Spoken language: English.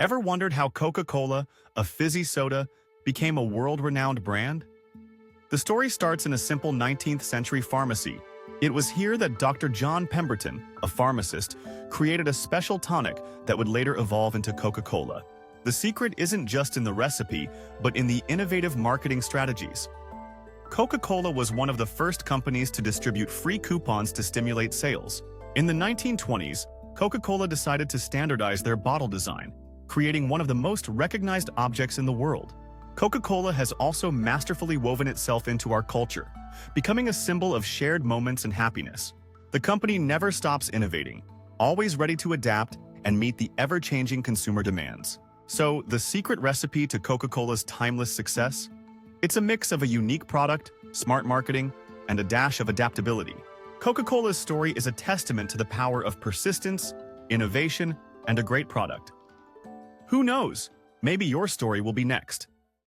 Ever wondered how Coca-Cola, a fizzy soda, became a world-renowned brand? The story starts in a simple 19th century pharmacy. It was here that Dr. John Pemberton, a pharmacist, created a special tonic that would later evolve into Coca-Cola. The secret isn't just in the recipe, but in the innovative marketing strategies. Coca-Cola was one of the first companies to distribute free coupons to stimulate sales. In the 1920s, Coca-Cola decided to standardize their bottle design, creating one of the most recognized objects in the world. Coca-Cola has also masterfully woven itself into our culture, becoming a symbol of shared moments and happiness. The company never stops innovating, always ready to adapt and meet the ever-changing consumer demands. So, the secret recipe to Coca-Cola's timeless success? It's a mix of a unique product, smart marketing, and a dash of adaptability. Coca-Cola's story is a testament to the power of persistence, innovation, and a great product. Who knows? Maybe your story will be next.